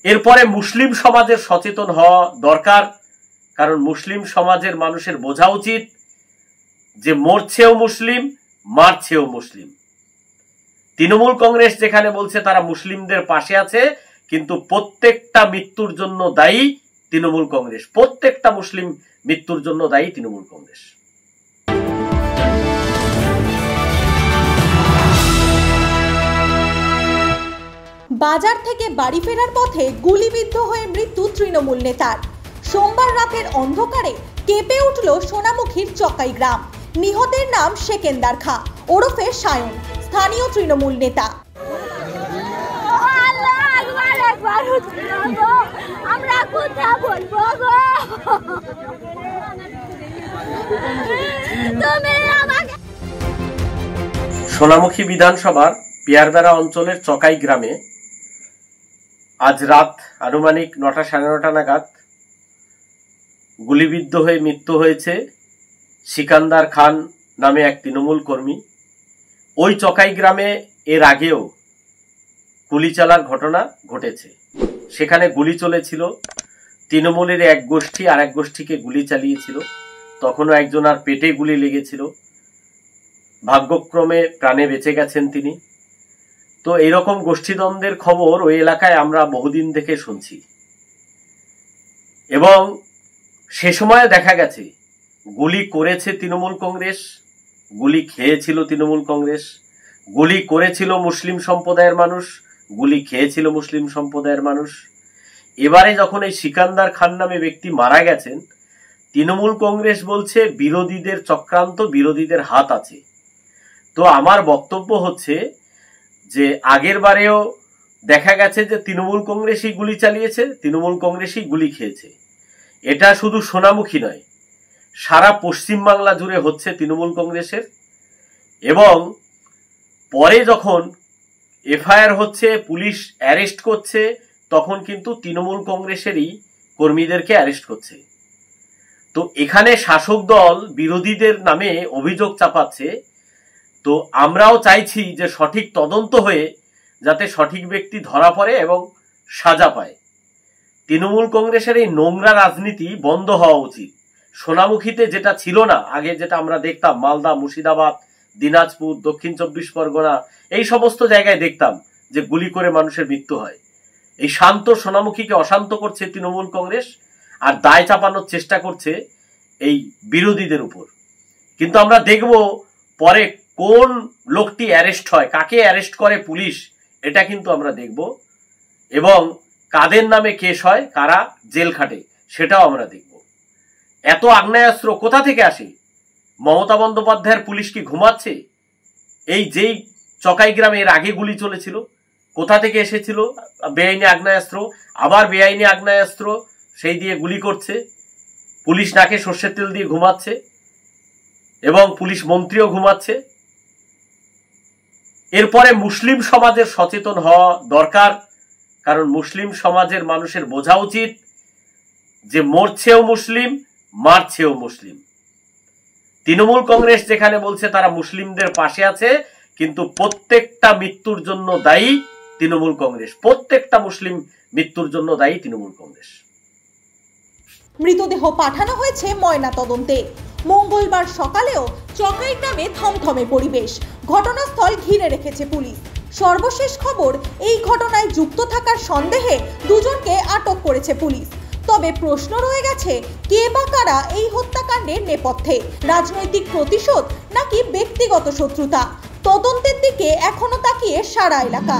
এরপরে মুসলিম সমাজের সচেতন হওয়া দরকার, কারণ মুসলিম সমাজের মানুষের বোঝা উচিত যে মরছেও মুসলিম, মারছেও মুসলিম। তৃণমূল কংগ্রেস যেখানে বলছে তারা মুসলিমদের পাশে আছে, কিন্তু প্রত্যেকটা মৃত্যুর জন্য দায়ী তৃণমূল কংগ্রেস, প্রত্যেকটা মুসলিম মৃত্যুর জন্য দায়ী তৃণমূল কংগ্রেস। বাজার থেকে বাড়ি ফেরার পথে গুলিবিদ্ধ হয়ে মৃত্যু তৃণমূল নেতার। সোমবার রাতের অন্ধকারে কেঁপে উঠল সোনামুখীর চকাই গ্রাম। নিহতের নাম সেকেন্দার খাঁ ওরফে সায়ন, স্থানীয় তৃণমূল নেতা। সোনামুখী বিধানসভার পিয়ারবেড়া অঞ্চলের চকাই গ্রামে আজ রাত আনুমানিক 9টা সাড়ে 9টা নাগাদ গুলিবিদ্ধ হয়ে মৃত্যু হয়েছে সিকান্দার খান নামে এক তৃণমূল কর্মী। ওই চকাই গ্রামে এর আগেও গুলি চালার ঘটনা ঘটেছে। সেখানে গুলি চলেছিল, তৃণমূলের এক গোষ্ঠী আর এক গোষ্ঠীকে গুলি চালিয়েছিল, তখনও একজনের পেটে গুলি লেগেছিল, ভাগ্যক্রমে প্রাণে বেঁচে গেছেন তিনি। তো এইরকম গোষ্ঠীদ্বন্দ্বের খবর ওই এলাকায় আমরা বহুদিন থেকে শুনছি, এবং সে সময় দেখা গেছে গুলি করেছে তৃণমূল কংগ্রেস, গুলি খেয়েছিল তৃণমূল কংগ্রেস, গুলি করেছিল মুসলিম সম্প্রদায়ের মানুষ, গুলি খেয়েছিল মুসলিম সম্প্রদায়ের মানুষ। এবারে যখন এই সিকান্দার খান নামে ব্যক্তি মারা গেছেন, তৃণমূল কংগ্রেস বলছে বিরোধীদের চক্রান্ত, বিরোধীদের হাত আছে। তো আমার বক্তব্য হচ্ছে যে আগের বারেও দেখা গেছে যে তৃণমূল কংগ্রেসই গুলি চালিয়েছে, তৃণমূল কংগ্রেসই গুলি খেয়েছে। এটা শুধু সোনামুখী নয়, সারা পশ্চিমবাংলা জুড়ে হচ্ছে তৃণমূল কংগ্রেসের। এবং পরে যখন এফআইআর হচ্ছে, পুলিশ অ্যারেস্ট করছে, তখন কিন্তু তৃণমূল কংগ্রেসেরই কর্মীদেরকে অ্যারেস্ট করছে। তো এখানে শাসক দল বিরোধীদের নামে অভিযোগ চাপাচ্ছে। তো আমরাও চাইছি যে সঠিক তদন্ত হয়ে যাতে সঠিক ব্যক্তি ধরা পড়ে এবং সাজা পায়। তৃণমূল কংগ্রেসের এই নোংরা রাজনীতি বন্ধ হওয়া উচিত। সোনামুখীতে যেটা ছিল না আগে, যেটা আমরা দেখতাম মালদা, মুর্শিদাবাদ, দিনাজপুর, দক্ষিণ 24 পরগনা, এই সমস্ত জায়গায় দেখতাম যে গুলি করে মানুষের মৃত্যু হয়। এই শান্ত সোনামুখীকে অশান্ত করছে তৃণমূল কংগ্রেস, আর দায় চাপানোর চেষ্টা করছে এই বিরোধীদের উপর। কিন্তু আমরা দেখব পরে কোন লোকটি অ্যারেস্ট হয়, কাকে অ্যারেস্ট করে পুলিশ, এটা কিন্তু আমরা দেখব, এবং কাদের নামে কেস হয়, কারা জেল খাটে, সেটাও আমরা দেখব। এত আগ্নেয়াস্ত্র কোথা থেকে আসে? মমতা বন্দ্যোপাধ্যায়ের পুলিশ কি ঘুমাচ্ছে? এই যেই চকাই গ্রামে এর আগে গুলি চলেছিল, কোথা থেকে এসেছিল বেআইনি আগ্নেয়াস্ত্র? আবার বেআইনি আগ্নেয়াস্ত্র সেই দিয়ে গুলি করছে, পুলিশ নাকে সর্ষের তেল দিয়ে ঘুমাচ্ছে, এবং পুলিশ মন্ত্রীও ঘুমাচ্ছে। এরপরে মুসলিম সমাজের সচেতন হওয়া দরকার, কারণ মুসলিম সমাজের মানুষের বোঝা উচিত যে মরছেও মুসলিম, মারছেও মুসলিম। তৃণমূল কংগ্রেস যেখানে বলছে তারা মুসলিমদের পাশে আছে, কিন্তু প্রত্যেকটা মৃত্যুর জন্য দায়ী তৃণমূল কংগ্রেস, প্রত্যেকটা মুসলিম মৃত্যুর জন্য দায়ী তৃণমূল কংগ্রেস। মৃতদেহ পাঠানো হয়েছে ময়না তদন্তে। মঙ্গলবার সকালেও চকাই গ্রামে থমথমে পরিবেশ, ঘটনাস্থল ঘিরে রেখেছে পুলিশ। সর্বশেষ খবর, এই ঘটনায় যুক্ত থাকার সন্দেহে দুজনকে আটক করেছে পুলিশ। তবে প্রশ্ন রয়ে গেছে, কে বা কারা এই হত্যাকাণ্ডের নেপথ্যে? রাজনৈতিক প্রতিশোধ নাকি ব্যক্তিগত শত্রুতা? তদন্তের দিকে এখনো তাকিয়ে সারা এলাকা।